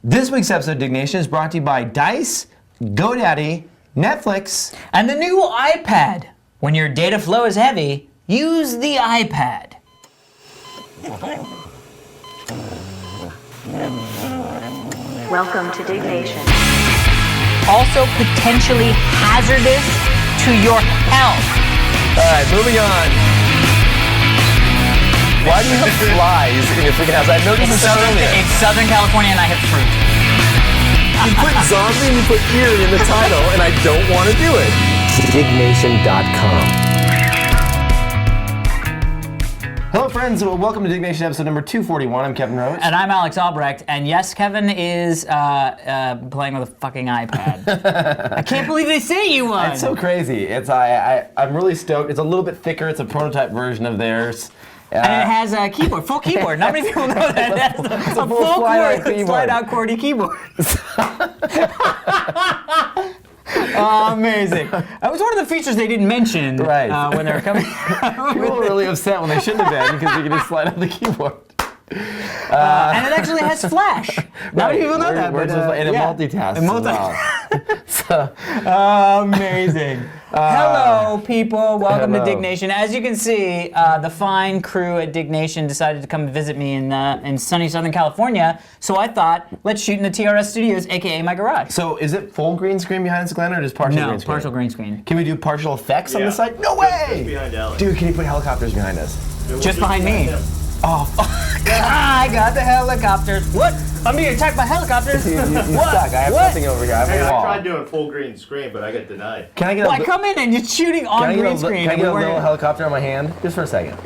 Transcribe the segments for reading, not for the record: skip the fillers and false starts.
This week's episode of Diggnation is brought to you by Dice, GoDaddy, Netflix, and the new iPad. When your data flow is heavy, use the iPad. Welcome to Diggnation. Also potentially hazardous to your health. All right, moving on. Why do you have flies in your freaking house? I noticed this earlier. It's Southern California and I have fruit. You put zombie and you put ear in the title, and I don't want to do it. Diggnation.com. Hello, friends. Welcome to Diggnation episode number 241. I'm Kevin Roach. And I'm Alex Albrecht. And yes, Kevin is playing with a fucking iPad. I can't believe they sent you one. It's so crazy. I'm really stoked. It's a little bit thicker. It's a prototype version of theirs. And it has a keyboard, full keyboard. Not many people know that. That's a full slide-out QWERTY keyboard. Amazing. That was one of the features they didn't mention when they were coming. People were really upset when they shouldn't have been because you can just slide out the keyboard. And it actually has flash. Not many people know that. And it multitasks as well. Amazing. Hello, people. Welcome to Diggnation. As you can see, the fine crew at Diggnation decided to come visit me in sunny Southern California. So I thought, let's shoot in the TRS Studios, aka my garage. So is it full green screen behind us, Glenn, or just partial green screen? No, partial green screen. Can we do partial effects on the side? No way! Just behind Alex. Dude, can you put helicopters behind us? Just behind me. Oh, I got the helicopters. What? I'm being attacked by helicopters. You're stuck. I have nothing over here. I have a wall. I tried doing full green screen, but I got denied. Can I get I come in and you're shooting on green screen. Can I get a little helicopter on my hand? Just for a second.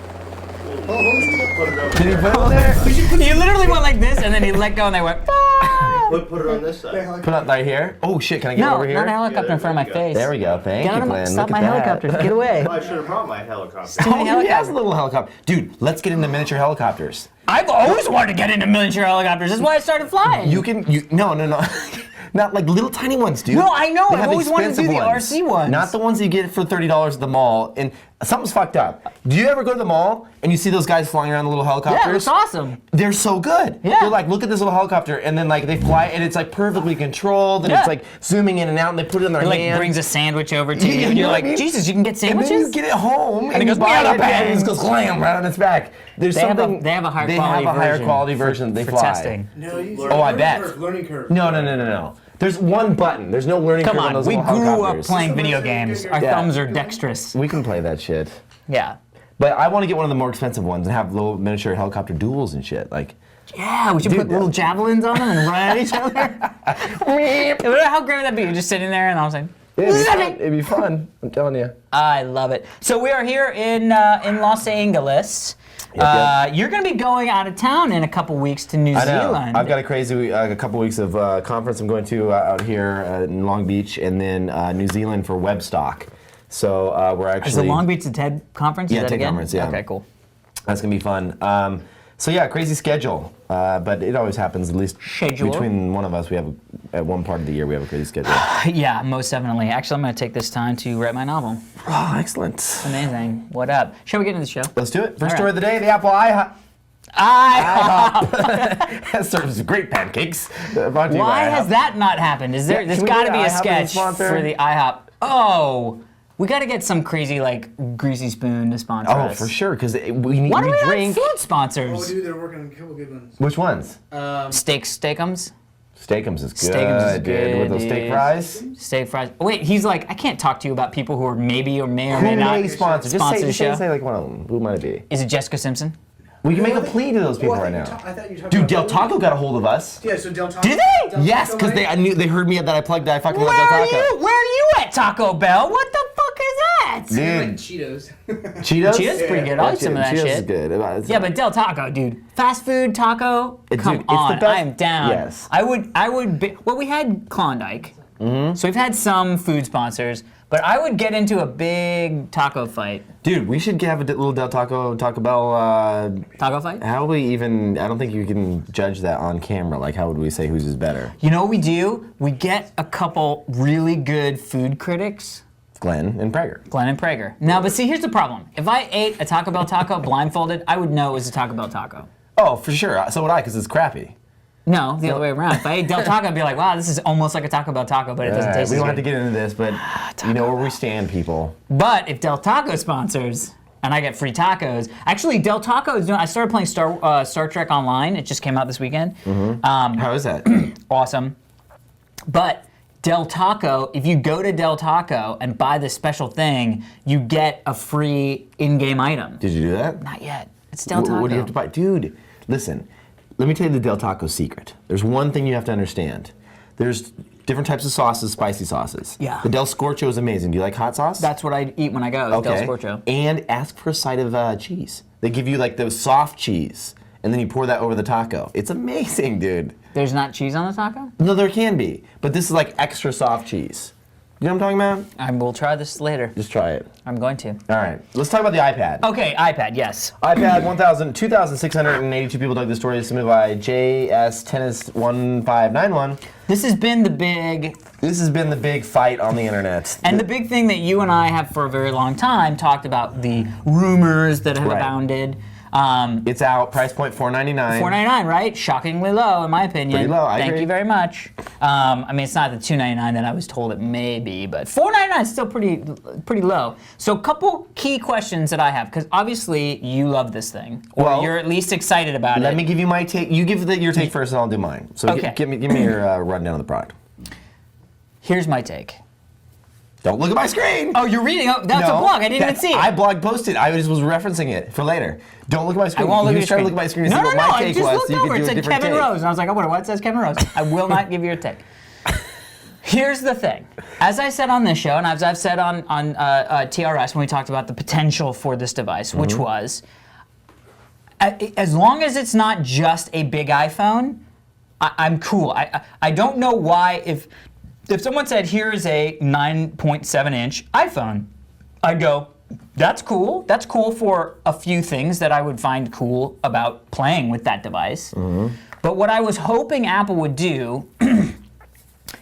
Can you put it on there? He literally went like this, and then he let go, and they went, Put it on this side. Put it right here? Oh, shit. Can I get it over here? No, not a helicopter in front of my face. There we go. Thank you, Glenn. Stop my helicopters. Get away. Well, I should have brought my helicopter. Oh, he has a little helicopter. Dude, let's get into miniature helicopters. I've always wanted to get into miniature helicopters. That's why I started flying. No. Not like little tiny ones, dude. No, I know. I've always wanted to do the RC ones. Not the ones that you get for $30 at the mall. And something's fucked up. Do you ever go to the mall and you see those guys flying around the little helicopters? Yeah, it's awesome. They're so good. Yeah. They're like, look at this little helicopter, and then like they fly, and it's like perfectly controlled, and it's like zooming in and out, and they put it in their hand. It like brings a sandwich over to you, and you're like, Jesus, you can get sandwiches? And then you get it home, and it goes, buy it, and it just goes slam right on its back. They have a higher quality version they for fly. Testing. Oh, I bet. Learning curve. No. There's one button. There's no learning curve on those little helicopters. We grew up playing video games. Our thumbs are dexterous. We can play that shit. Yeah. But I want to get one of the more expensive ones and have little miniature helicopter duels and shit. Yeah, we should put little javelins on them and run at each other. How great would that be? You're just sitting there and all of a sudden, it'd be fun. I'm telling you. I love it. So we are here in Los Angeles. You're going to be going out of town in a couple weeks to New Zealand. I've got a crazy a couple weeks of conference I'm going to out here in Long Beach, and then New Zealand for Webstock. So we're actually. Is the Long Beach the TED conference? Yeah, TED conference. Yeah. Okay, cool. That's gonna be fun. So yeah, crazy schedule, but it always happens. At least between one of us, we have at one part of the year we have a crazy schedule. Yeah, most definitely. Actually, I'm going to take this time to write my novel. Oh, excellent! Amazing. What up? Shall we get into the show? Let's do it. First story of the day: the Apple IHOP. That serves great pancakes. Why has that not happened? There's got to be a sketch for the IHOP. Oh. We got to get some crazy, Greasy Spoon to sponsor us. Oh, for sure, because we need Why do we drink. have food sponsors? Oh, dude, they're working on a couple good ones. Which ones? Steakums? Steakums is good. Steakums is good, with those steak fries. Steak fries. Wait, he's like, I can't talk to you about people who are maybe or may or may not sponsor the show. Just say like one of them. Who might it be? Is it Jessica Simpson? We can make a plea to those people right now. I thought you talked Dude, about Del Taco got a hold of us. Yeah, so Del Taco. Did they? Del Yes, Taco, because right? they heard me that I plugged that I fucking love Where Del are Taco. you at Taco Bell? What the fuck is that? Dude. Cheetos. Cheetos? Cheetos is pretty good. I like some of that Cheetos shit. is good. Yeah, but Del Taco, dude. Fast food taco. Come it's the on, best. I am down. Yes. I would be. Well, we had Klondike. So we've had some food sponsors, but I would get into a big taco fight. Dude, we should have a little Taco Bell. Taco fight? How would we even? I don't think you can judge that on camera. Like, how would we say whose is better? You know what we do? We get a couple really good food critics. Glenn and Prager. Glenn and Prager. Now, but see, here's the problem. If I ate a Taco Bell taco blindfolded, I would know it was a Taco Bell taco. Oh, for sure. So would I, because it's crappy. No, the other way around. If I ate Del Taco, I'd be like, wow, this is almost like a Taco Bell taco, but it doesn't taste We as don't good. have to get into this, but you know where we stand, people. But if Del Taco sponsors, and I get free tacos, actually, Del Taco is doing. I started playing Star Trek Online. It just came out this weekend. How is that? Awesome. But Del Taco, if you go to Del Taco and buy this special thing, you get a free in-game item. Did you do that? Not yet. It's Del Taco. What do you have to buy? Dude, listen. Let me tell you the Del Taco secret. There's one thing you have to understand. There's different types of sauces, spicy sauces. Yeah. The Del Scorcho is amazing. Do you like hot sauce? That's what I eat when I go, is Del Scorcho. And ask for a side of cheese. They give you like the soft cheese, and then you pour that over the taco. It's amazing, dude. There's not cheese on the taco? No, there can be, but this is like extra soft cheese. You know what I'm talking about? I will try this later. Just try it. I'm going to. All right, let's talk about the iPad. Okay, iPad, yes. iPad, 2,682 people dug the story, submitted by JS Tennis 1591. This has been the big, This has been the big fight on the internet. and the big thing that you and I have for a very long time talked about the rumors that have Right. abounded. It's out, price point $499. $4.99, right? Shockingly low, in my opinion. Pretty low, I Thank agree. you very much. I mean, it's not the $2.99 that I was told it may be, but $4.99 is still pretty low. So a couple key questions that I have, because obviously you love this thing, or Well, you're at least excited about it. Let me give you my take. You give your take first, and I'll do mine. So Okay. give me your rundown of the product. Here's my take. Don't look at my screen. Oh, you're reading? Oh, that's No, a blog. I didn't even that's- see it. I blog posted. I just was referencing it for later. Don't look at my I screen. won't look You at your was trying screen. to look at my screen and No, see no, what no. my I take just was, looked so you over. could It do a said different Kevin take. Rose, and I was like, oh, what says Kevin Rose? I will not give you your take. Here's the thing. As I said on this show, and as I've said on TRS when we talked about the potential for this device, which was, as long as it's not just a big iPhone, I'm cool. I don't know why if someone said, here's a 9.7-inch iPhone, I'd go, that's cool. That's cool for a few things that I would find cool about playing with that device. But what I was hoping Apple would do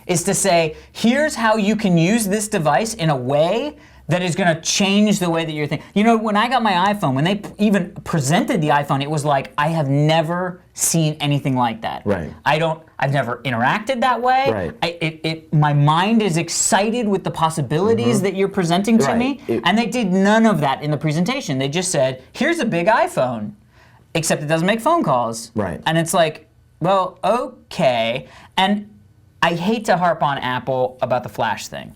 is to say, here's how you can use this device in a way that is going to change the way that you're thinking. You know, when I got my iPhone, when they even presented the iPhone, it was like, I have never seen anything like that. Right. I've never interacted that way. Right. My mind is excited with the possibilities that you're presenting to me, Right. and they did none of that in the presentation. They just said, here's a big iPhone, except it doesn't make phone calls. Right. And it's like, well, okay. And I hate to harp on Apple about the flash thing.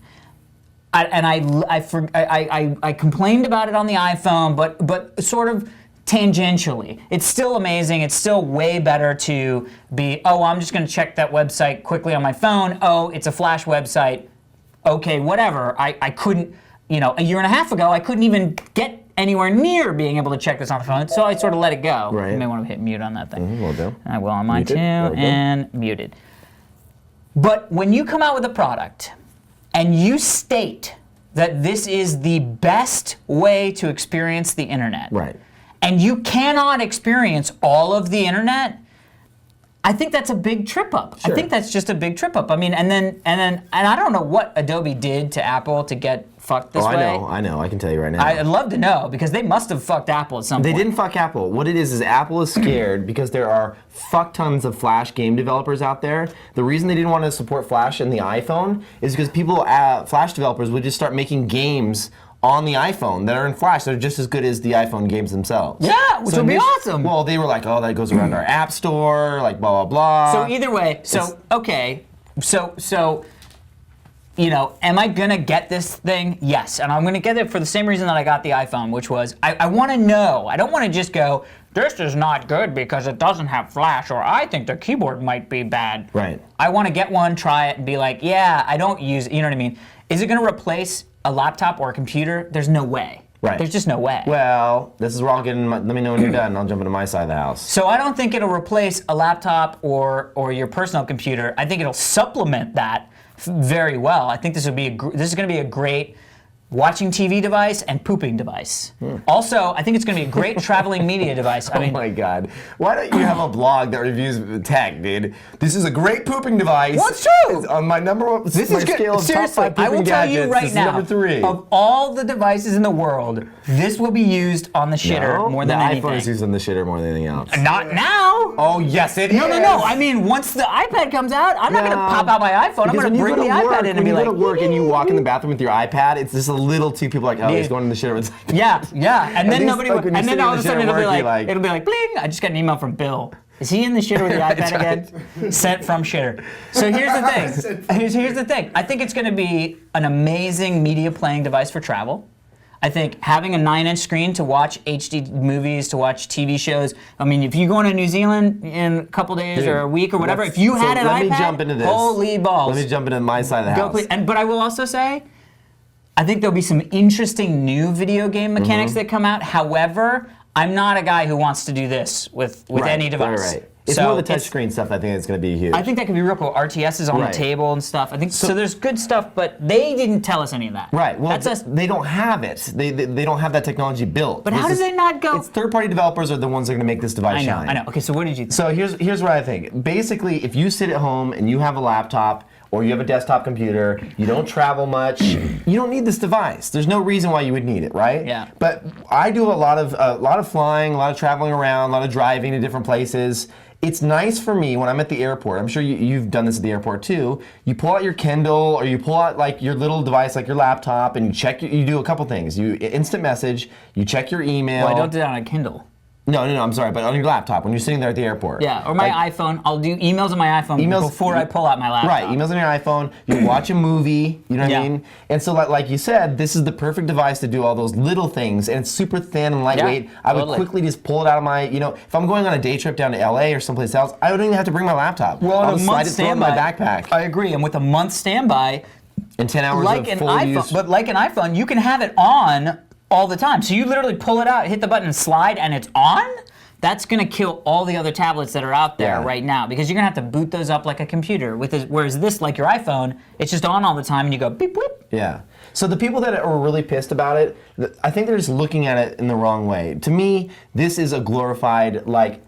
I complained about it on the iPhone, but sort of tangentially. It's still amazing. It's still way better to be, oh, I'm just going to check that website quickly on my phone. Oh, it's a flash website. Okay, whatever. I couldn't, a year and a half ago, I couldn't even get anywhere near being able to check this on the phone, so I sort of let it go. Right. You may want to hit mute on that thing. Will do. I will on mine Muted. too, There we go. and muted. But when you come out with a product and you state that this is the best way to experience the internet, Right. and you cannot experience all of the internet, I think that's a big trip up. Sure. I think that's just a big trip up. I mean, and I don't know what Adobe did to Apple to get fucked this way. I know. I can tell you right now. I'd love to know, because they must have fucked Apple at some They point. didn't fuck Apple. What it is Apple is scared because there are fuck tons of Flash game developers out there. The reason they didn't want to support Flash in the iPhone is because Flash developers would just start making games on the iPhone that are in Flash that are just as good as the iPhone games themselves. Yeah, which would be awesome. Well, they were like, oh, that goes around our app store, like blah, blah, blah. So either way, am I gonna get this thing? Yes, and I'm gonna get it for the same reason that I got the iPhone, which was I wanna know. I don't wanna just go, this is not good because it doesn't have Flash, or I think the keyboard might be bad. Right. I wanna get one, try it, and be like, yeah, I don't use it, you know what I mean? Is it gonna replace a laptop or a computer? There's no way. Right. There's just no way. Well, this is where I'll get in. Let me know when you're done. I'll jump into my side of the house. So I don't think it'll replace a laptop or your personal computer. I think it'll supplement that very well. I think this is going to be a great watching TV device, and pooping device. Also, I think it's going to be a great traveling media device. I mean, oh my God. Why don't you have a blog that reviews tech, dude? This is a great pooping device. Well, it's true. It's on my this is good. scale of Seriously, top 5 pooping I will tell gadgets, you right this is now, number 3. of all the devices in the world, this will be used on the shitter more than anything. The iPhone is used on the shitter more than anything else. Not now. Oh, yes, it is. No. I mean, once the iPad comes out, I'm not going to pop out my iPhone. I'm going to bring the iPad in and be like, when you go to work and you walk in the bathroom with your iPad, it's just a little too, people are like, oh, he's going to the shitter with his iPad. Yeah. And then nobody. and then all of a sudden it'll be like, bling. I just got an email from Bill. Is he in the shitter with the iPad again? Sent from shitter. So here's the thing. Here's the thing. I think it's going to be an amazing media playing device for travel. I think having a 9-inch screen to watch HD movies, to watch TV shows. I mean, if you go to New Zealand in a couple days or a week or whatever, if you had an iPad, let me jump into this. Holy balls. Let me jump into my side of the house. Please. But I will also say, I think there'll be some interesting new video game mechanics that come out. However, I'm not a guy who wants to do this with any device. Right. It's more the touchscreen stuff I think it's going to be huge. I think that could be real cool. RTS is on the table and stuff. I think so. There's good stuff, but they didn't tell us any of that. Right. Well, they don't have it. They don't have that technology built. But how do they not go? It's third-party developers are the ones that are going to make this device shine. I know. Okay, so what did you think? So here's what I think. Basically, if you sit at home and you have a laptop or you have a desktop computer, you don't travel much, you don't need this device. There's no reason why you would need it, right? Yeah. But I do a lot of flying, a lot of traveling around, a lot of driving to different places. It's nice for me when I'm at the airport. I'm sure you've done this at the airport too. You pull out your Kindle or you pull out like your little device like your laptop and you check. You do a couple things. You instant message. You check your email. Well, I don't do that on a Kindle. No, I'm sorry, but on your laptop when you're sitting there at the airport. Yeah, or my iPhone. I'll do emails on my iPhone before I pull out my laptop. Right, emails on your iPhone. You watch a movie. You know what I mean? And so, like you said, this is the perfect device to do all those little things, and it's super thin and lightweight. Yeah, I would quickly just pull it out of my. If I'm going on a day trip down to LA or someplace else, I don't even have to bring my laptop. Well, I'll a just slide it, throw it in my backpack. I agree, and with a month standby, and 10 hours like of an full iPhone, use. but like an iPhone, you can have it on all the time. So you literally pull it out, hit the button, and slide, and it's on. That's going to kill all the other tablets that are out there right now because you're going to have to boot those up like a computer. Whereas this, like your iPhone, it's just on all the time and you go beep, beep. Yeah. So the people that are really pissed about it, I think they're just looking at it in the wrong way. To me, this is a glorified,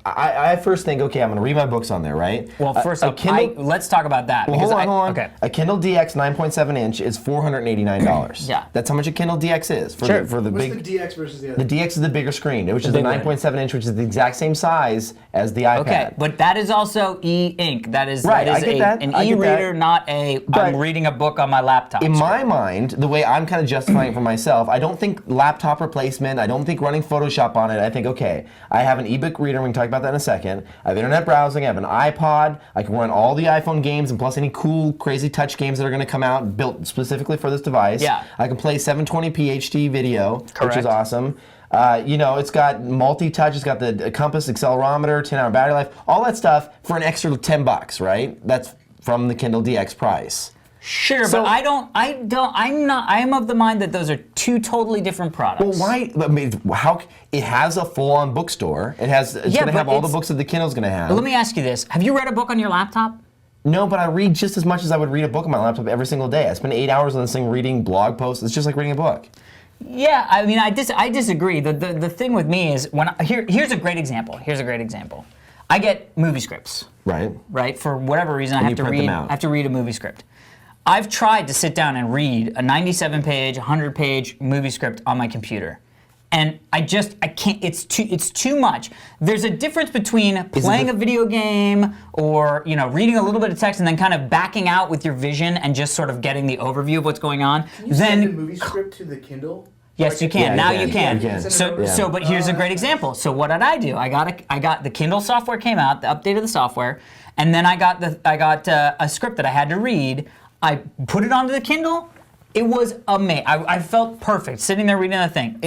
I first think, okay, I'm going to read my books on there, right? Well, first off, let's talk about that. Well, hold on. Okay. A Kindle DX 9.7 inch is $489. Yeah. That's how much a Kindle DX is. What's the DX versus the other? The DX is the bigger screen, which is the 9.7 inch, which is the exact same size as the iPad. Okay, but that is also e-ink. That is an e-reader, not I'm reading a book on my laptop. In my mind, the way I'm kind of justifying it for myself, I don't think laptop replacement, I don't think running Photoshop on it. I think, okay, I have an ebook reader, we can talk about that in a second. I have internet browsing, I have an iPod, I can run all the iPhone games and plus any cool, crazy touch games that are going to come out built specifically for this device. Yeah. I can play 720p HD video, which is awesome. It's got multi-touch, it's got the compass, accelerometer, 10-hour battery life, all that stuff for an extra $10, right? That's from the Kindle DX price. Sure, but I'm of the mind that those are two totally different products. Well, why? I mean, it has a full-on bookstore. It's going to have all the books that the Kindle's going to have. But let me ask you this. Have you read a book on your laptop? No, but I read just as much as I would read a book on my laptop every single day. I spend 8 hours on this thing reading blog posts. It's just like reading a book. Yeah, I mean, I disagree. The thing with me is, here's a great example. I get movie scripts. Right? For whatever reason, I have to read a movie script. I've tried to sit down and read a 97-page, 100-page movie script on my computer. And I can't, it's too much. There's a difference between playing a video game or, reading a little bit of text and then kind of backing out with your vision and just sort of getting the overview of what's going on. Can you send a movie script to the Kindle? Yes, you can. Now you can. So, but here's a great example. So what did I do? I got the Kindle software came out, the update of the software, and then I got a script that I had to read. I put it onto the Kindle. It was amazing. I felt perfect sitting there reading the thing.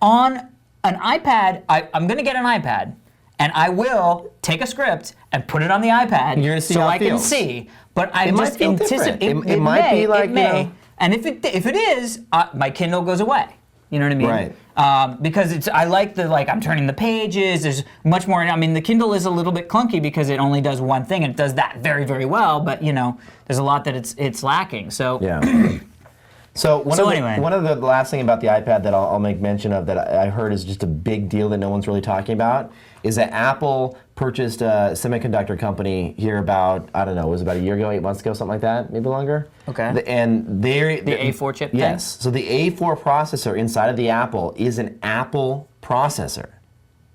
On an iPad, I'm going to get an iPad, and I will take a script and put it on the iPad You're gonna see how it can feels. see. But I It might just feel anticipate different. It might be like, it may. And if it is, my Kindle goes away. You know what I mean? Right. Because I like I'm turning the pages. There's much more. I mean, the Kindle is a little bit clunky because it only does one thing, and it does that very, very well. But there's a lot that it's lacking. So yeah. So anyway. one of the last thing about the iPad that I'll make mention of that I heard is just a big deal that no one's really talking about is that Apple purchased a semiconductor company here about, I don't know, it was about a year ago, 8 months ago, something like that, maybe longer. Okay. The A4 chip thing? Yes. So the A4 processor inside of the Apple is an Apple processor.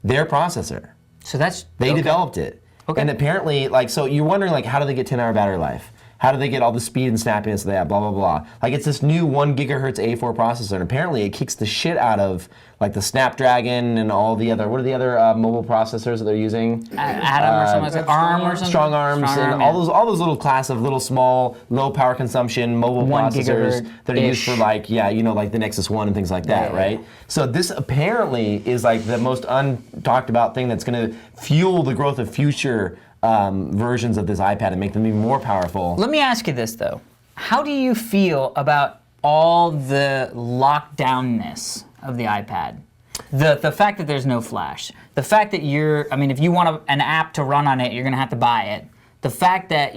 Their processor. So that's They developed it. Okay. And apparently, so you're wondering, how do they get 10-hour battery life? How do they get all the speed and snappiness of that? Blah, blah, blah. It's this new 1 gigahertz A4 processor, and apparently it kicks the shit out of, the Snapdragon and all the other, what are the other mobile processors that they're using? Atom or something like that. ARM or something? Strong arms and all those little class of little small, low power consumption mobile 1 processors that are used for gigahertz-ish. the Nexus 1 and things like that, Yeah, right? yeah. So this apparently is the most untalked about thing that's going to fuel the growth of future versions of this iPad and make them even more powerful. Let me ask you this though. How do you feel about all the lockdownness of the iPad? The fact that there's no flash. The fact that if you want an app to run on it, you're going to have to buy it. The fact that,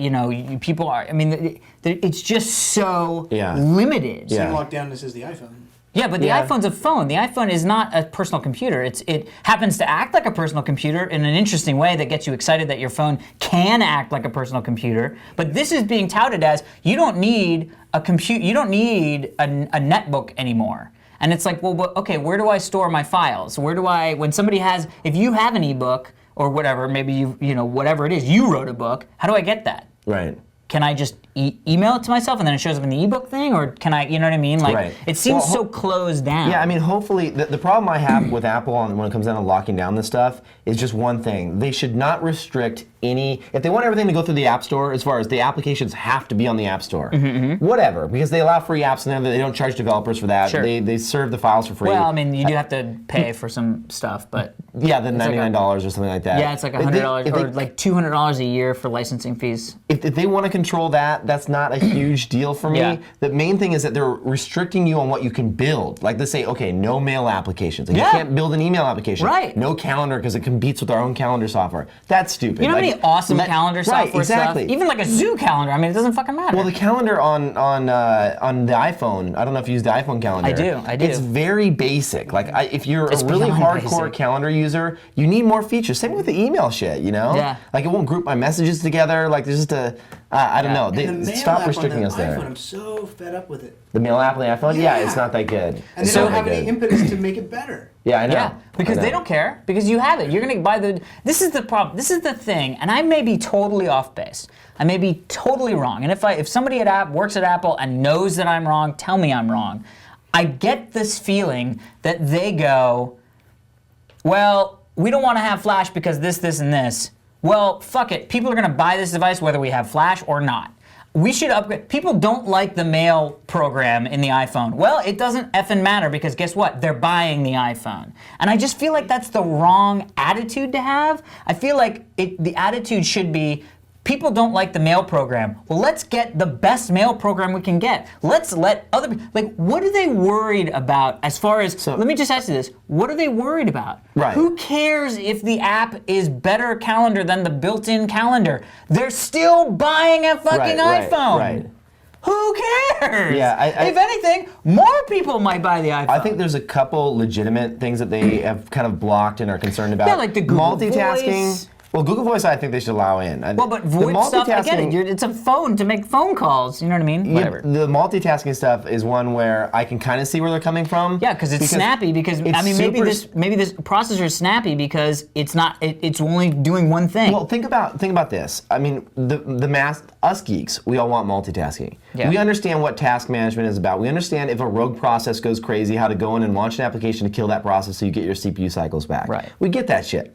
people are, it's just so limited. Same lockdownness as the iPhone. Yeah, but the iPhone's a phone. The iPhone is not a personal computer. It happens to act like a personal computer in an interesting way that gets you excited that your phone can act like a personal computer. But this is being touted as you don't need a netbook anymore. And it's like, well, okay, where do I store my files? If you have an ebook or whatever, maybe whatever it is, you wrote a book. How do I get that? Right. Can I just email it to myself and then it shows up in the ebook thing, or can I? You know what I mean? Right. It seems so closed down. Yeah, hopefully, the problem I have with Apple when it comes down to locking down this stuff is just one thing. They should not restrict if they want everything to go through the App Store, as far as the applications have to be on the App Store. Whatever, because they allow free apps and they don't charge developers for that. Sure. They serve the files for free. Well, you do have to pay for some stuff, but... Yeah, the $99 or something like that. Yeah, it's like $100 or like $200 a year for licensing fees. If they want to control that, that's not a huge deal for me. Yeah. The main thing is that they're restricting you on what you can build. They say, okay, no mail applications. You can't build an email application. Right. No calendar because it competes with our own calendar software. That's stupid. You know how many awesome calendar software exactly. stuff? Even like a zoo calendar. It doesn't fucking matter. Well, the calendar on the iPhone, I don't know if you use the iPhone calendar. I do. It's very basic. If you're a really beyond hardcore basic. calendar user, you need more features. Same with the email shit, Yeah. It won't group my messages together. There's just I don't know. And They the mail stop app restricting on us the there. iPhone, I'm so fed up with it. The mail app on the iPhone? Yeah, it's not that good. And they It's don't not have that any good. impetus to make it better. Yeah, I know. Yeah, because I know. they don't care, because you have it. You're gonna buy this is the problem, this is the thing, and I may be totally off base. I may be totally wrong, and if somebody works at Apple and knows that I'm wrong, tell me I'm wrong. I get this feeling that they go, well, we don't want to have Flash because this, and this. Well, fuck it. People are going to buy this device whether we have Flash or not. We should upgrade. People don't like the mail program in the iPhone. Well, it doesn't effing matter because guess what? They're buying the iPhone. And I just feel like that's the wrong attitude to have. I feel like the attitude should be, people don't like the mail program. Well, let's get the best mail program we can get. Let's let other people, what are they worried about as far as, let me just ask you this, what are they worried about? Right. Who cares if the app is better calendar than the built-in calendar? They're still buying a fucking iPhone. Right. Who cares? Yeah, if anything, more people might buy the iPhone. I think there's a couple legitimate things that they have kind of blocked and are concerned about. Yeah, like the Google multitasking. Voice. Well, Google Voice, I think they should allow in. Well, but VoIP stuff, I get it. It's a phone to make phone calls. You know what I mean? Whatever. The multitasking stuff is one where I can kind of see where they're coming from. Yeah, because it's snappy. Because maybe this processor is snappy because it's not. It's only doing one thing. Well, think about this. Us geeks, we all want multitasking. Yeah. We understand what task management is about. We understand if a rogue process goes crazy, how to go in and launch an application to kill that process so you get your CPU cycles back. Right. We get that shit.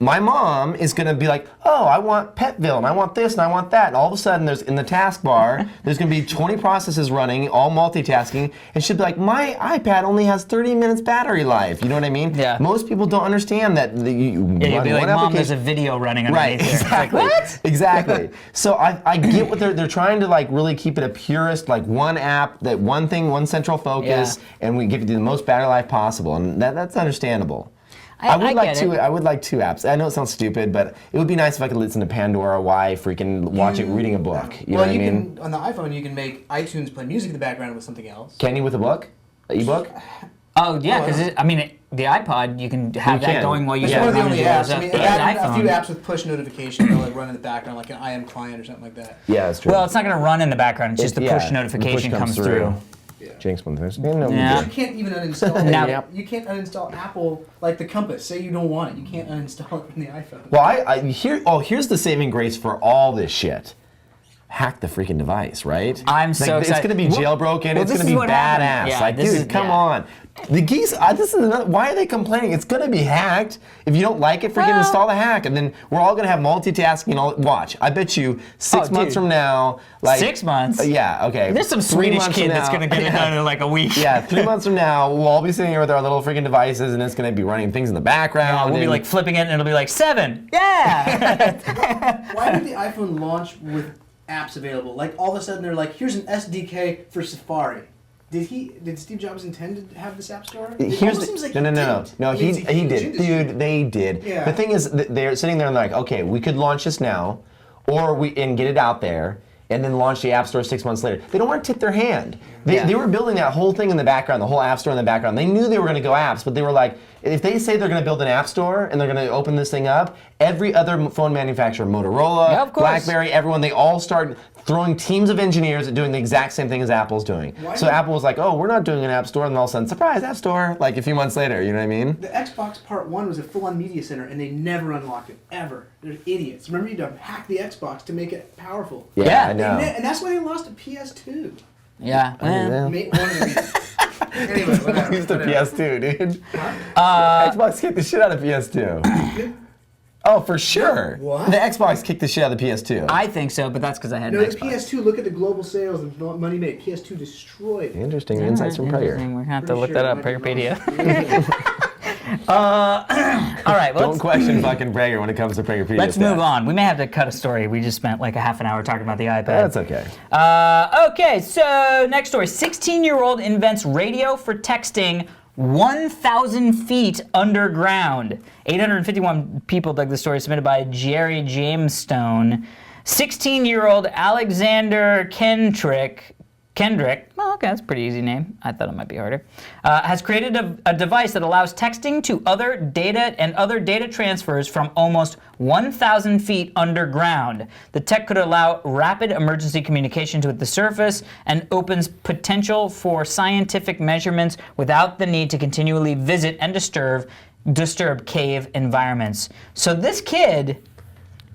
My mom is going to be like, oh, I want Petville, and I want this, and I want that. And all of a sudden, in the taskbar, there's going to be 20 processes running, all multitasking, and she'll be like, my iPad only has 30 minutes battery life. You know what I mean? Yeah. Most people don't understand that you run you'd be like, one Mom, there's application. a video running Right, underneath there. exactly. Like, what? Exactly. So I get what they're trying to really keep it a purist, one app, that one thing, one central focus, and we give you the most battery life possible, and that's understandable. I would like get two. it. I would like two apps. I know it sounds stupid, but it would be nice if I could listen to Pandora while freaking watching, reading a book. You know what I mean? On the iPhone, you can make iTunes play music in the background with something else. Can you with a book? An ebook? Oh yeah, because the iPod you can have that can. going while you. It's Yeah. one of the only apps. But I mean, the it had a iPhone- few apps with push notification that like run in the background, like an IM client or something like that. Yeah, that's true. Well, it's not going to run in the background. It's just the push the notification push comes through. Jinx one thing. No, we Yeah. did. You can't even uninstall it. Now- You can't uninstall Apple, like the Compass. Say you don't want it, you can't uninstall it from the iPhone. Well, here's the saving grace for all this shit. Hack the freaking device, right? I'm so It's excited. going to be jailbroken. Well, it's this going to is be what badass. happened. Yeah, like, this dude, is- come yeah. on. The geese. This is another. Why are they complaining? It's going to be hacked. If you don't like it, freaking Well- install the hack, and then we're all going to have multitasking. All watch. I bet you 6 Oh, months dude. from now, like 6 months? Yeah. Okay. There's some 3 Swedish months kid from that's now- going to get it done in like a week. Yeah, 3 months from now, we'll all be sitting here with our little freaking devices, and it's going to be running things in the background. We'll be and- like flipping it, and it'll be like 7. Yeah. Why did the iPhone launch with apps available? Like all of a sudden they're like, here's an SDK for Safari. Did Steve Jobs intend to have this app store? It Here's almost the, seems like no, he no, no, no, didn't. no. I mean, He it's a huge did, industry. dude. They did. Yeah. The thing is, they're sitting there and like, okay, we could launch this now, or and get it out there, and then launch the App Store 6 months later. They don't want to tip their hand. They were building that whole thing in the background, the whole App Store in the background. They knew they were going to go apps, but they were like, if they say they're going to build an App Store and they're going to open this thing up, every other phone manufacturer, Motorola, Yeah, of course. BlackBerry, everyone, they all start throwing teams of engineers at doing the exact same thing as Apple's doing. So Apple was like, oh, we're not doing an App Store, and all of a sudden, surprise, App Store, like a few months later, you know what I mean? The Xbox Part 1 was a full-on media center, and they never unlocked it, ever. They're idiots. Remember, you had to hack the Xbox to make it powerful. Yeah. I know. And that's why they lost to PS2. Yeah. Yeah. One of the reasons. Anyway, whatever. Used the whatever. PS2, dude. Xbox kicked the shit out of PS2. Oh, for sure. What? The Xbox kicked the shit out of the PS2. I think so, but that's because I had No, an the Xbox. PS2, look at the global sales and money made. PS2 destroyed. Interesting insights from Prager. Interesting. We're going to have to Pretty look sure that it up, might be Pragerpedia. All right, well, Don't question fucking Prager when it comes to Pragerpedia. let's move stats. on. We may have to cut a story. We just spent like a half an hour talking about the iPad. That's okay. Okay, so next story. 16-year-old invents radio for texting 1,000 feet underground. 851 people dug the story, submitted by Jerry Jamestone. 16-year-old Alexander Kendrick, well, okay, that's a pretty easy name. I thought it might be harder. Has created a device that allows texting to other data and other data transfers from almost 1,000 feet underground. The tech could allow rapid emergency communication with the surface and opens potential for scientific measurements without the need to continually visit and disturb cave environments. So this kid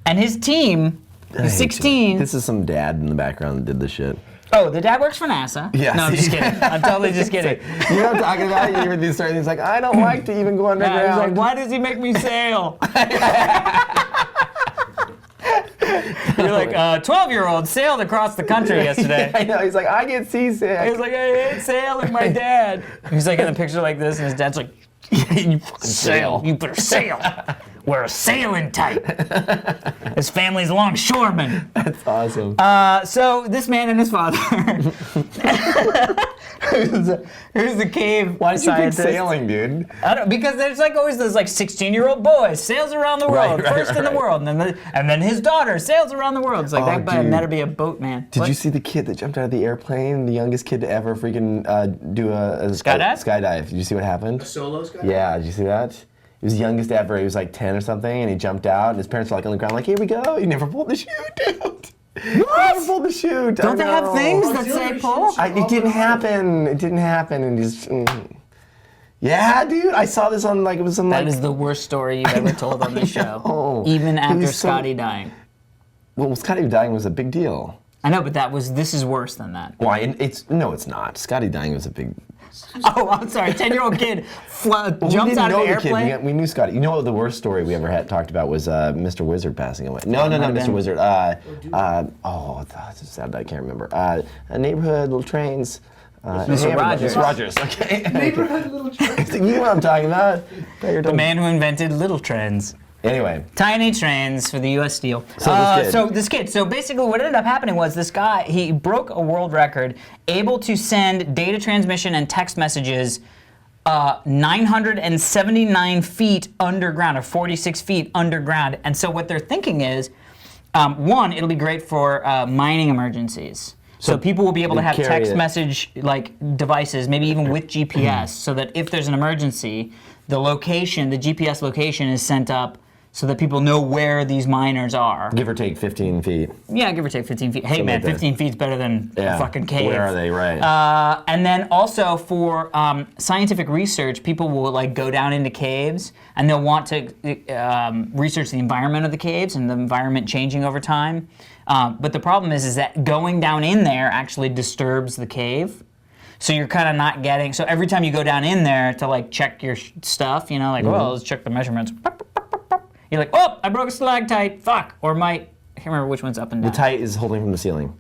and his team, he's 16. This is some dad in the background that did this shit. Oh, the dad works for NASA. Yeah. No, I'm just kidding. I'm totally just kidding. You know what I'm talking about? You hear these stories, he's like, I don't like to even go underground. Yeah, he's like, why does he make me sail? You're like, 12-year-old sailed across the country yesterday. I know, he's like, I get seasick. He's like, I hate sailing, my dad. He's like in a picture like this, and his dad's like, you fucking sail. You better sail. We're a sailing type. His family's longshoremen. That's awesome. So this man and his father, who's the cave Why did you pick scientist. sailing, dude? I don't, because there's like always those like 16-year-old boys sails around the world, first in the world, and then his daughter sails around the world. It's like Oh, that dude. better be a boatman. Did you see the kid that jumped out of the airplane? The youngest kid to ever freaking do a Skydive? Skydive. Did you see what happened? Solo Sky? Yeah, did you see that? He was the youngest ever. He was like 10 or something, and he jumped out, and his parents were like on the ground, like, here we go. He never pulled the chute, dude. What? He never pulled the chute. Don't they have things that say Auxiliary pull? chutes. It didn't happen. It didn't happen, and just. Yeah, dude. I saw this on like it was some That like. is the worst story you've ever told on this show. know. Even He after was so- Scotty dying. Well, Scotty dying was a big deal. I know, but this is worse than that. Why? It's not. Scotty dying was a big. Oh, I'm sorry. 10-year-old kid Well, we jumps didn't out of know an the kid. airplane. We knew Scotty. You know what the worst story we ever had talked about was Mr. Wizard passing away. No, might have Mr. been. Wizard. It's so sad that I can't remember. A neighborhood, little trains. Mr. Rogers. Mr. Rogers. Okay. Neighborhood little church. You know what I'm talking about. The man who invented little trains. Anyway. Tiny trains for the U.S. Steel. So this kid. So basically what ended up happening was this guy, he broke a world record, able to send data transmission and text messages 979 feet underground, or 46 feet underground. And so what they're thinking is, one, it'll be great for mining emergencies. So people will be able to have text message devices, maybe even with GPS, so that if there's an emergency, the GPS location is sent up so that people know where these miners are. Give or take 15 feet. Yeah, give or take 15 feet. Hey, man, 15 feet's better than a fucking cave. Where are they, right? And then also for scientific research, people will go down into caves and they'll want to research the environment of the caves and the environment changing over time. But the problem is that going down in there actually disturbs the cave. So you're kind of not getting, so every time you go down in there to check your stuff, well, let's check the measurements. You're like, oh, I broke a stalactite, fuck. Or I can't remember which one's up and down. The tight is holding from the ceiling.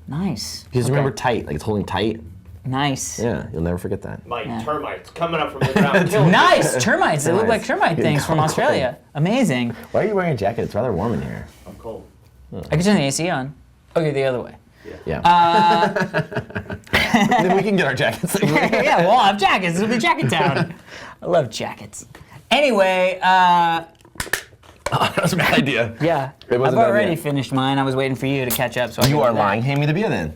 Nice. Because remember tight, it's holding tight. Nice. Yeah, you'll never forget that. Termites coming up from the ground. Killing Nice, termites. They look like termite things from Australia. Amazing. Why are you wearing a jacket? It's rather warm in here. I'm cold. I can turn the AC on. Okay, the other way. Yeah. Then we can get our jackets. Yeah, we'll all have jackets. It'll be Jacket Town. I love jackets. Anyway, that was a bad idea. yeah. It wasn't I've bad already yet. finished mine. I was waiting for you to catch up. So You are lying. Hand me the beer then.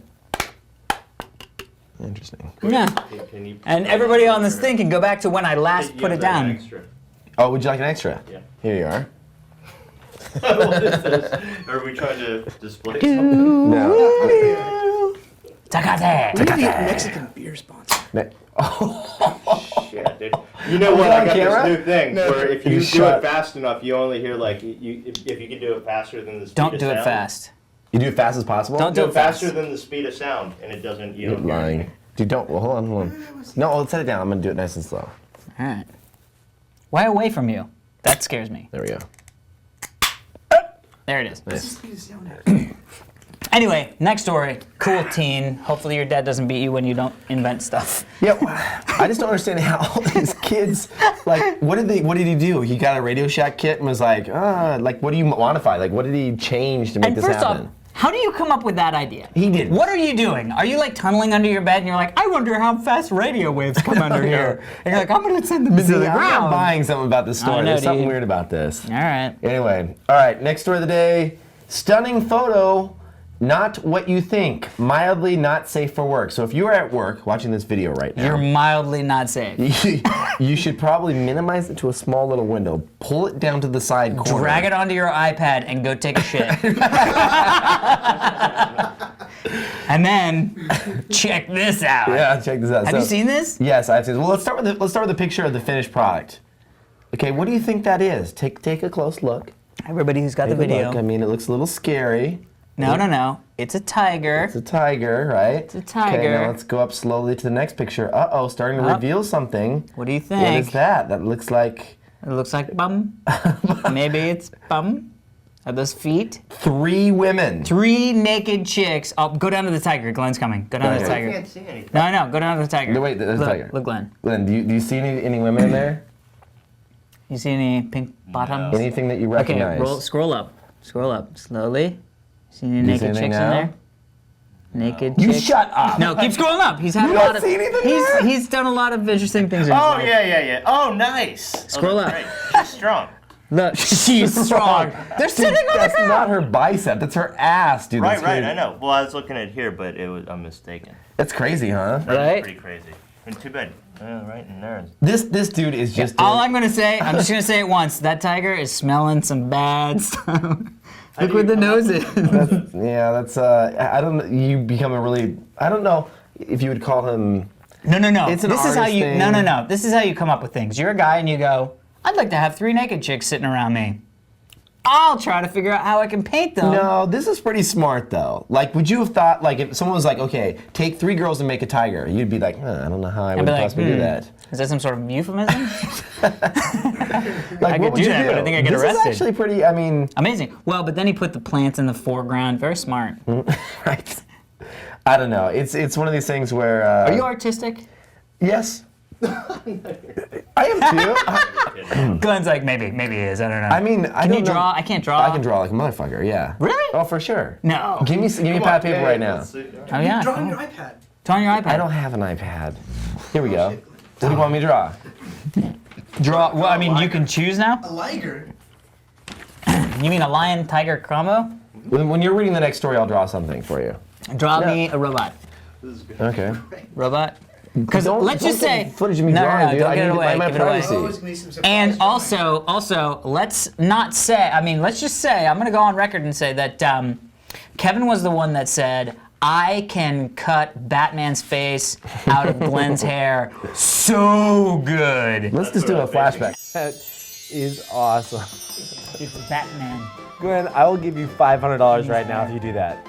Interesting. Yeah. Can you And everybody on this thing can go back to when I last You put have it that down. Extra. Oh, would you like an extra? Yeah. Here you are. What is this? Are we trying to display something? No. Takate. Mexican beer sponsor. Shit, dude. You know what? I got camera? this new thing where if you do shut- it fast enough, you only hear if you can do it faster than the speed Don't of do sound. it fast. You do it fast as possible? Don't Do do it it fast. faster than the speed of sound, and it doesn't. You You're don't hear lying. anything. Dude, don't. Well, hold on. No, let's set it down. I'm going to do it nice and slow. All right. Why away from you? That scares me. There we go. There it is. Nice. Anyway, next story. Cool teen. Hopefully your dad doesn't beat you when you don't invent stuff. Yeah, I just don't understand how all these kids, what did he do? He got a Radio Shack kit and was like, what do you modify? What did he change to make And this first happen? off, how do you come up with that idea? He did. What are you doing? Are you tunneling under your bed and you're like, I wonder how fast radio waves come under here. And you're like, I'm going to send them into the I'm ground. buying something about this story. I know, There's something dude. weird about this. All right. Anyway, all right, next story of the day. Stunning photo, not what you think. Mildly not safe for work. So if you are at work watching this video right now, You're mildly not safe. you should probably minimize it to a small little window. Pull it down to the side corner. Drag it onto your iPad and go take a shit. And then check this out. Yeah, check this out. Have you seen this? Yes, I've seen this. Well, let's start with the picture of the finished product. Okay, what do you think that is? Take a close look. Everybody who's got the Take a video. look. I mean, it looks a little scary. No. It's a tiger. It's a tiger, right? It's a tiger. Okay, now let's go up slowly to the next picture. Uh-oh, starting to reveal something. What do you think? What is that? That looks like It looks like bum. Maybe it's bum. Are those feet? 3 women. 3 naked chicks. Oh, go down to the tiger. Glenn's coming. Go down to the Okay. tiger. I can't see anything. No, I know. Go down to the tiger. No, wait, there's a look, tiger. Look, Glenn. Glenn, do you see any women in there? You see any pink bottoms? Anything that you Okay, recognize? scroll up. Scroll up. Slowly. See any You see naked anything chicks now? in there? Naked You chicks. shut up. No, keep scrolling up. He's had You a lot don't of. see anything there? He's done a lot of interesting things. in his Oh life. yeah. Oh nice. Scroll oh, up. that's Great. She's strong. Look, she's strong. They're sitting on the That's ground. not her bicep. That's her ass, dude. Right. That's crazy. I know. Well, I was looking at here, but I'm mistaken. That's crazy, huh? That's Right? pretty crazy. And too bad. Right in there. This dude is just. All I'm gonna say, I'm just gonna say it once. That tiger is smelling some bad stuff. Look where the nose is. Yeah, that's. I don't know. You become a really. I don't know if you would call him. No. It's an This is how artist you. thing. No. This is how you come up with things. You're a guy and you go, I'd like to have 3 naked chicks sitting around me. I'll try to figure out how I can paint them. No, this is pretty smart though. Would you have thought, if someone was like, okay, take 3 girls and make a tiger, you'd be like, I don't know how I would I'd be like, possibly do that. Is that some sort of euphemism? I could what would do you that, but I think I'd get this arrested. is actually pretty. I mean, Amazing. Well, but then he put the plants in the foreground. Very smart. right? I don't know. It's one of these things where. Are you artistic? Yes. I am too. Glenn's like, maybe he is. I don't know. I mean, I Can don't you know. draw? I can't draw. I can draw like a motherfucker. Yeah. Really? Oh, for sure. No. Give me a pad of paper right now. Oh yeah. Draw on your iPad. Draw on your iPad. I don't have an iPad. Here we go. What do you want me to draw? Draw. Well, I mean, you can choose now. A liger. You mean a lion tiger combo? When you're reading the next story, I'll draw something for you. Draw me a robot. This is good. Okay. Robot. Because let's just say footage of me no, drawing, no, dude. don't I get need it away. my Give it away. privacy. Always gonna be some surprise And drawing. also, let's not say. I mean, let's just say I'm gonna go on record and say that Kevin was the one that said I can cut Batman's face out of Glenn's hair so good. Let's just do a flashback. That is awesome. It's Batman. Glenn, I will give you $500 right now if you do that.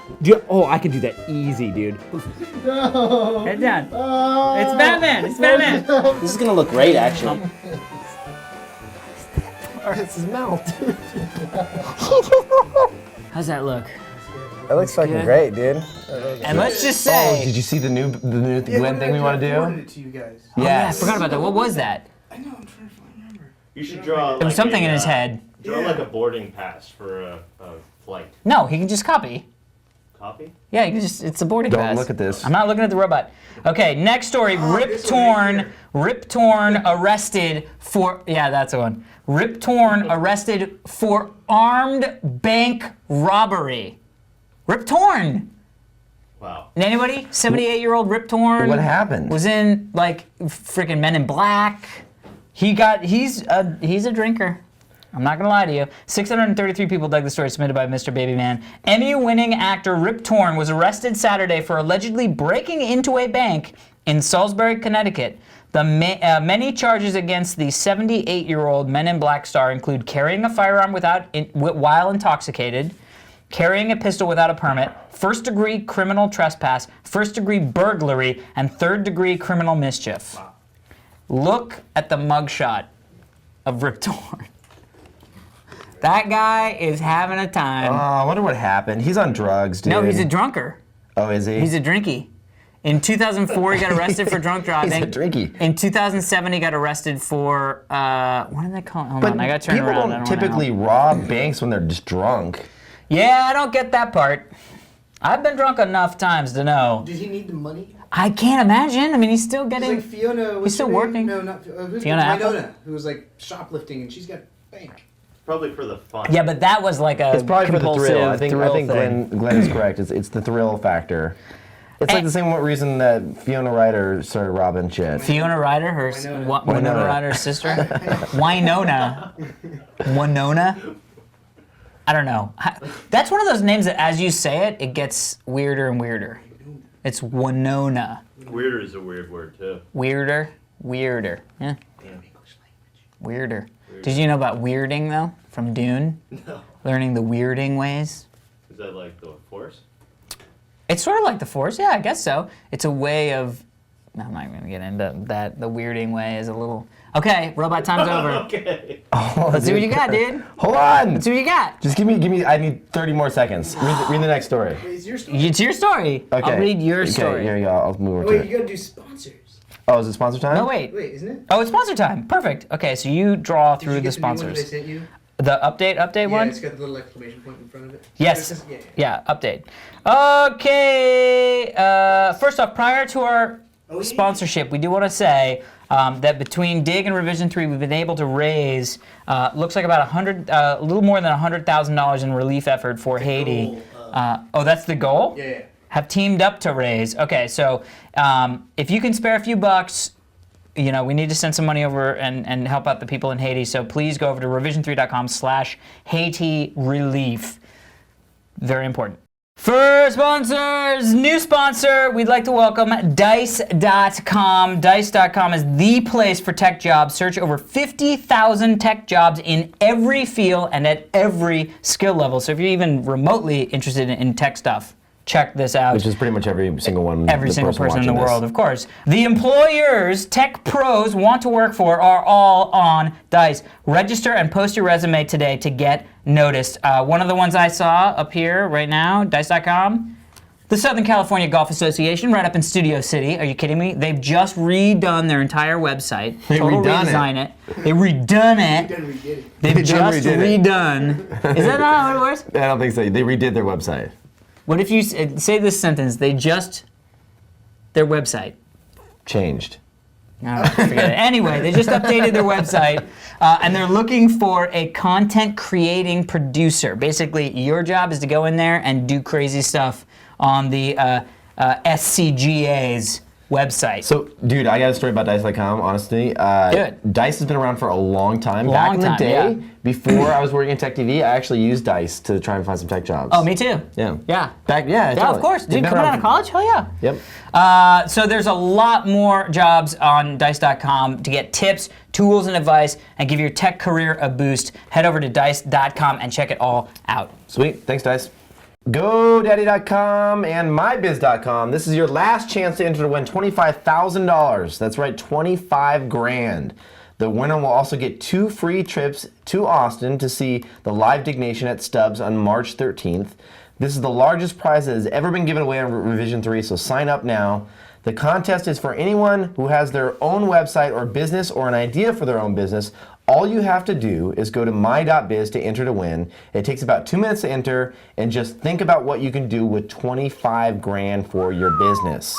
I can do that easy, dude. Head down. It's Batman. It's Batman. This is gonna look great, actually. This is mouth. How's that look? That looks fucking great, dude. And let's just Oh, say. did you see the new Glenn thing we want to forwarded do? it to you guys. Oh, yeah, I forgot about that. What was that? I know. I'm trying to remember. You should draw. There was something in his head. Draw like a boarding pass for a flight. No, he can just copy. Copy? Yeah, you can just, it's a boarding Don't pass. look at this. I'm not looking at the robot. Okay, next story. this one right Rip Torn arrested for, yeah, that's the one. Rip Torn arrested for armed bank robbery. Rip Torn. Wow. Anybody? 78-year-old Rip Torn. What happened? Was in like freaking Men in Black. He's a drinker. I'm not gonna lie to you. 633 people dug the story submitted by Mr. Babyman. Emmy-winning actor Rip Torn was arrested Saturday for allegedly breaking into a bank in Salisbury, Connecticut. The many charges against the 78-year-old Men in Black star include carrying a firearm while intoxicated, carrying a pistol without a permit, first-degree criminal trespass, first-degree burglary, and third-degree criminal mischief. Wow. Look at the mugshot of Rip Torn. That guy is having a time. I wonder what happened. He's on drugs, dude. No, he's a drunker. Oh, is he? He's a drinky. In 2004, he got arrested for drunk driving. He's a drinky. In 2007, he got arrested for, what did they call it? Hold on, I gotta turn people around. I don't don't typically wanna know. rob banks when they're just drunk. Yeah, I don't get that part. I've been drunk enough times to know. Did he need the money? I can't imagine. I mean, he's still It's getting. like Fiona. He's still working. No, not who's Fiona Apple? Winona, who was like shoplifting, and she's got bank. Probably for the fun. Yeah, but that was like a It's probably for the compulsive thrill. I think thing. Glenn is correct. It's the thrill factor. It's like the same reason that Fiona Ryder started robbing shit. Fiona Ryder, her Winona. Winona Ryder's sister. Winona. I don't know. That's one of those names that, as you say it, it gets weirder and weirder. It's Winona. Weirder is a weird word too. Weirder. Yeah. Weirder. Did you know about weirding though from Dune? No. Learning the weirding ways. Is that like the force? It's sort of like the Force, yeah, I guess so. It's a way of. I'm not going to get into that. The weirding way is a little. Okay, robot time's over. Okay. Let's see what you got, dude. Hold on. Let's see what you got. Just give me. I need 30 more seconds. Read the next story. Wait, is your story? It's your story. Okay. I'll read your Okay, story. here you go. I'll move over Wait, to you it. gotta do sponsors. Oh, is it sponsor time? No, wait. Wait, isn't it? Oh, it's sponsor time. Perfect. Okay, so you draw Did through you the get new one that I sponsors. sent you? The update Yeah, one? it's got the little exclamation point in front of it. Yes. Yeah. Yeah, update. Okay. First off, prior to our Oh, yeah. sponsorship, we do want to say that between Dig and Revision 3, we've been able to raise, looks like about a little more than $100,000 in relief effort for Haiti. goal, That's the goal? Yeah. Have teamed up to raise. Okay, so if you can spare a few bucks, you know, we need to send some money over and help out the people in Haiti. So please go over to revision3.com/Haiti relief. Very important. For sponsors, new sponsor, we'd like to welcome Dice.com. Dice.com is the place for tech jobs. Search over 50,000 tech jobs in every field and at every skill level. So if you're even remotely interested in tech stuff, check this out. Which is pretty much every single one. Every single person in the watching this. world, of course. The employers tech pros want to work for are all on Dice. Register and post your resume today to get noticed. One of the ones I saw up here right now, Dice.com, the Southern California Golf Association, right up in Studio City. Are you kidding me? They've just redone their entire website. They Total redone redesign it. They redone it. Then we did it. They've They just redid it. redone. Is that not how it works? I don't think so. They redid their website. What if you say this sentence? They just their website. Changed. Forget it. Anyway, they just updated their website, and they're looking for a content creating producer. Basically, your job is to go in there and do crazy stuff on the SCGA's website. So, dude, I got a story about Dice.com, honestly. Good. Dice has been around for a long time. Long Back in the time, day, yeah. before I was working at Tech TV, I actually used Dice to try and find some tech jobs. Oh, me too. Yeah. Yeah. Yeah, Of totally. course. They've Dude, been coming around out of for- college? Hell yeah. Yep. So there's a lot more jobs on Dice.com to get tips, tools, and advice, and give your tech career a boost. Head over to Dice.com and check it all out. Sweet. Thanks, Dice. GoDaddy.com and MyBiz.com. This is your last chance to enter to win $25,000. That's right, 25 grand. The winner will also get 2 free trips to Austin to see the live Diggnation at Stubbs on March 13th. This is the largest prize that has ever been given away on Revision 3, so sign up now. The contest is for anyone who has their own website or business or an idea for their own business. All you have to do is go to my.biz to enter to win. It takes about 2 minutes to enter, and just think about what you can do with 25 grand for your business.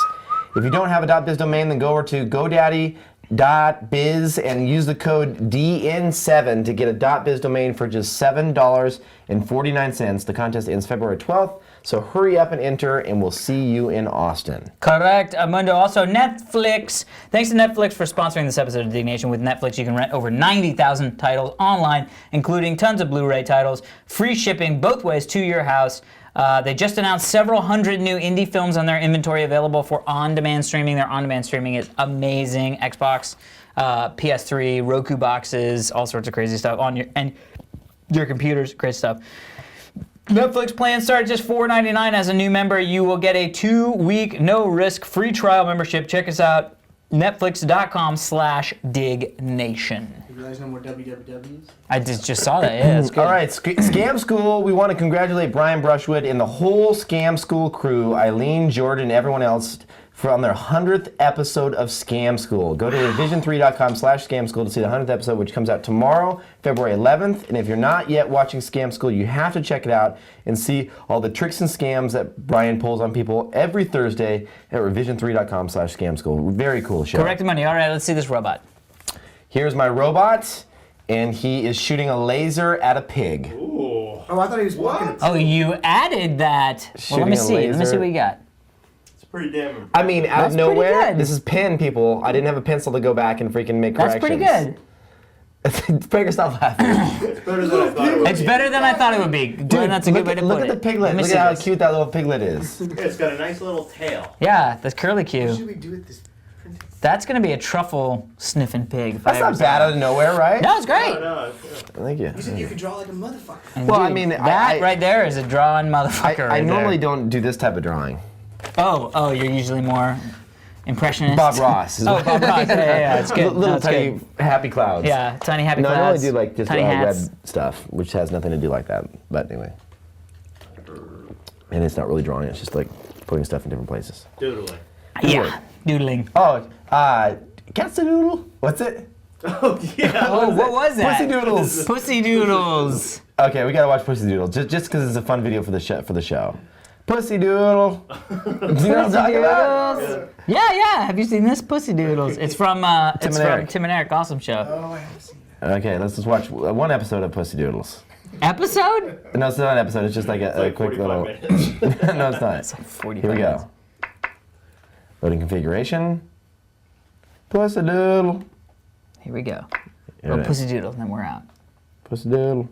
If you don't have a .biz domain, then go over to GoDaddy.biz and use the code DN7 to get a .biz domain for just $7.49. The contest ends February 12th, so hurry up and enter, and we'll see you in Austin. Correct, Amundo. Also, Netflix. Thanks to Netflix for sponsoring this episode of Diggnation. With Netflix, you can rent over 90,000 titles online, including tons of Blu-ray titles, free shipping both ways to your house. They just announced several hundred new indie films on their inventory available for on-demand streaming. Their on-demand streaming is amazing. Xbox, PS3, Roku boxes, all sorts of crazy stuff on your computers. Great stuff. Netflix plans start at just $4.99 as a new member. You will get a 2-week, no-risk free trial membership. Check us out, netflix.com/Diggnation. You realize no more WWWs? I just saw that. Yeah, that's good. All right, Scam School, we want to congratulate Brian Brushwood and the whole Scam School crew, Eileen, Jordan, and everyone else, on their 100th episode of Scam School. Go to revision3.com/Scam School to see the 100th episode, which comes out tomorrow, February 11th. And if you're not yet watching Scam School, you have to check it out and see all the tricks and scams that Brian pulls on people every Thursday at revision3.com/Scam School. Very cool show. Correct money. All right, let's see this robot. Here's my robot, and he is shooting a laser at a pig. Ooh. Oh, I thought he was walking. Oh, you added that. Well, let me Shooting a see. Let me see laser. what you got. It's pretty damn impressive. I mean, out That's of pretty nowhere, good. this is pen, people. I didn't have a pencil to go back and freaking make That's corrections. pretty good. Breaker, stop laughing. It's better than I thought it would It's be. better than I thought it would be. Glenn, that's a good way to look put at it. the piglet. Let me Look see at how this. cute that little piglet is. Yeah, it's got a nice little tail. Yeah, that's curly What Q. should we do with this printing? That's gonna be a truffle sniffing pig. That's not bad out of nowhere, right? No, it's great. No, Thank you. You said you could draw like a motherfucker. And Well, I dude, mean, that I- right there is a drawn motherfucker. I right normally there. don't do this type of drawing. Oh, you're usually more impressionist. Bob Ross. Oh, Bob Ross. Yeah, it's good. Little No, it's tiny good. happy clouds. Yeah, tiny happy No, I clouds. normally do like just tiny hats. web stuff, which has nothing to do like that. But anyway. And it's not really drawing, it's just like putting stuff in different places. doodling. Yeah, doodling. Oh, cat's a doodle? What's it? Oh, yeah. Oh, what was that? Pussy Doodles. Pussy Doodles. Okay, we gotta watch Pussy Doodle just because it's a fun video for the show. Pussy Doodle. Do you know what I'm talking about? Yeah. Have you seen this? Pussy Doodles. It's from and Eric. Tim and Eric. Awesome show. Oh, I haven't seen that. Okay, let's just watch one episode of Pussy Doodles. Episode? No, it's not an episode. It's just like a Like quick 45 little. minutes. No, it's not. 45 Here we minutes. go. Loading configuration. Pussy Doodle. Here we go. Here Oh, it is. Pussy Doodle, and then we're out. Pussy Doodle.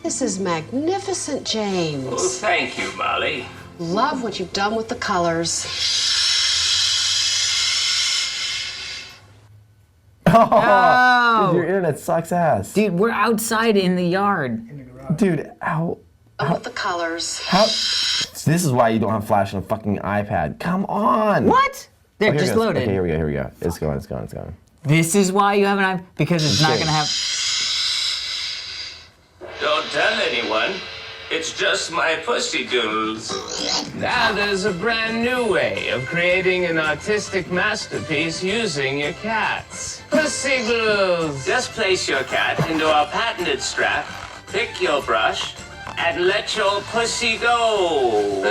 This is magnificent, James. Well, thank you, Molly. Love what you've done with the colors. Dude, your internet sucks ass. Dude, we're outside in the yard. Dude, how? With the colors. This is why you don't have Flash on a fucking iPad. Come on. What? There, Oh, here it just goes. loaded. Okay, here we go. It's going. This is why you have an iPad? Because it's not Okay. gonna have. Don't tell anyone. It's just my pussy doodles. Now there's a brand new way of creating an artistic masterpiece using your cats. Pussy doodles. Just place your cat into our patented strap, pick your brush, and let your pussy go.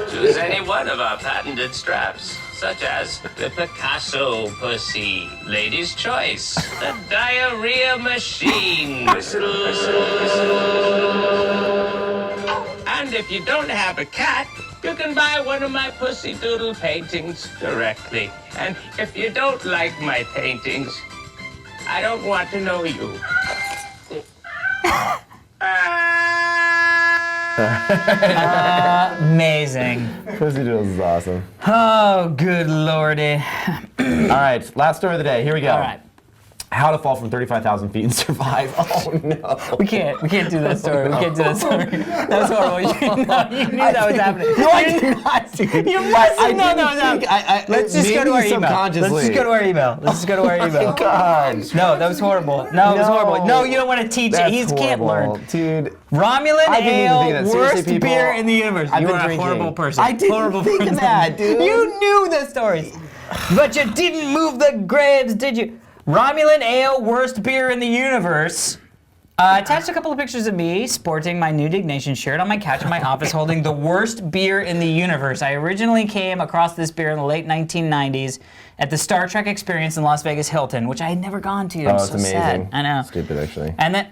Choose any one of our patented straps, such as the Picasso pussy, lady's choice, the diarrhea machine. And if you don't have a cat, you can buy one of my pussy doodle paintings directly. And if you don't like my paintings, I don't want to know you. Amazing. Pussy Doodles is awesome. Oh, good lordy. All right, last story of the day. Here we go. All right. How to fall from 35,000 feet and survive. Oh no. We can't do that story. We can't do that story. That was horrible. You knew that was happening. No, I did not. Dude. You must have known that was think happening. Let's just go to our email. Let's just go to our email. God. No, that was horrible. No, it was horrible. No, you don't want to teach it. He can't learn. Dude. Romulan I didn't even think ale, of that. Seriously, worst people, beer in the universe. I've You been are a drinking. horrible person. I didn't horrible think of person. that, dude. You knew the stories. But you didn't move the graves, did you? Romulan ale, worst beer in the universe. Attached a couple of pictures of me sporting my new Diggnation shirt on my couch in my office holding the worst beer in the universe. I originally came across this beer in the late 1990s at the Star Trek experience in Las Vegas Hilton, which I had never gone to. I'm it's so amazing. sad. I know. Stupid, actually. And then,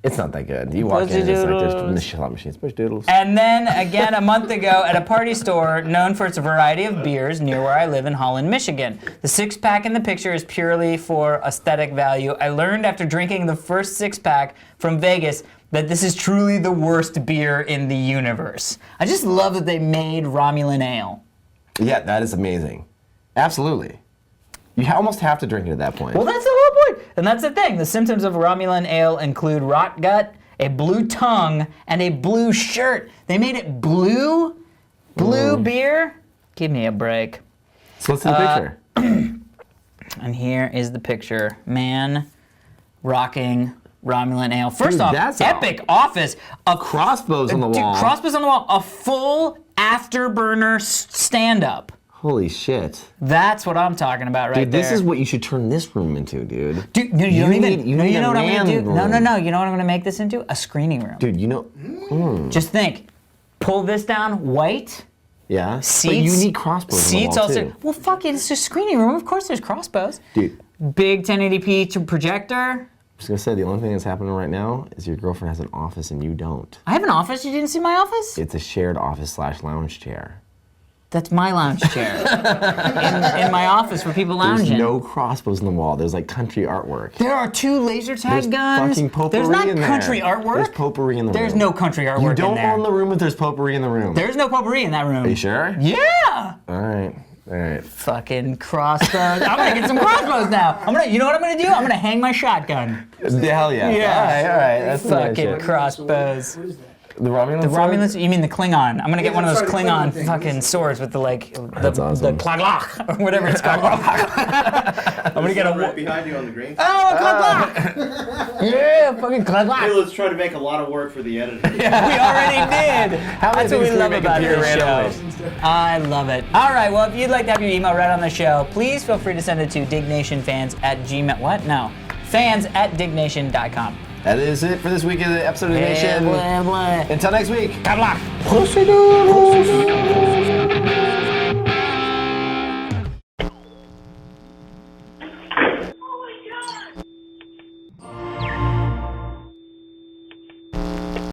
It's not that good. You walk Pussy in, it's like Doodles. there's slot machines. Push Doodles. and then again a month ago at a party store known for its variety of beers near where I live in Holland, Michigan. The six-pack in the picture is purely for aesthetic value. I learned after drinking the first six-pack from Vegas that this is truly the worst beer in the universe. I just love that they made Romulan ale. Yeah, that is amazing. Absolutely. You almost have to drink it at that point. Well, that's the whole point. And that's the thing. The symptoms of Romulan ale include rot gut, a blue tongue, and a blue shirt. They made it blue? Blue beer? Give me a break. So let's see the picture. And here is the picture. Man rocking Romulan ale. First Dude, off, that's epic office. A Crossbows on the dude, wall. crossbows on the wall. A full afterburner stand-up. Holy shit. That's what I'm talking about right Dude, there. this is what you should turn this room into, dude. Dude, no, you don't need- even. you no, need you know a what I'm gonna do? man No, room. no. You know what I'm gonna make this into? A screening room. Dude, you know. Just think. Pull this down, white. Yeah. Seats. But you need crossbows Seats on the wall, also. too. Well, fuck it. It's just screening room. Of course, there's crossbows. Dude, Big 1080p projector. I'm just gonna say the only thing that's happening right now is your girlfriend has an office and you don't. I have an office. You didn't see my office? It's a shared office / lounge chair. That's my lounge chair. in my office for people lounging. There's no crossbows on the wall. There's like country artwork. There are 2 laser tag There's guns. fucking potpourri There's not in there. country artwork. There's potpourri in the room. There's no country artwork You in don't there. own the room if there's potpourri in the room. There's no potpourri in that room. Are you sure? Yeah. All right. All right. Fucking crossbows. I'm gonna get some crossbows now. You know what I'm gonna do? I'm gonna hang my shotgun. Hell yeah. Yeah. All right. That's some nice Fucking shit. crossbows. What is that? The Romulan The sword? Romulans? You mean the Klingon? I'm gonna get one of those sorry, the Klingon Klingon thing. fucking swords with the That's the awesome. klaglach or whatever it's called. I'm gonna get a right behind you on the green. oh klaglach. Yeah, fucking Hey, klaglach. let's try to make a lot of work for the editor. We already did. That's what we things can love we make about appear this show. randomly? I love it. All right, well, if you'd like to have your email read on the show, please feel free to send it to dignationfans@gmail. What? No, fans@diggnation.com. That is it for this week of the episode of Diggnation. Blah, blah. Until next week. Klaglach. Pussy Doodles.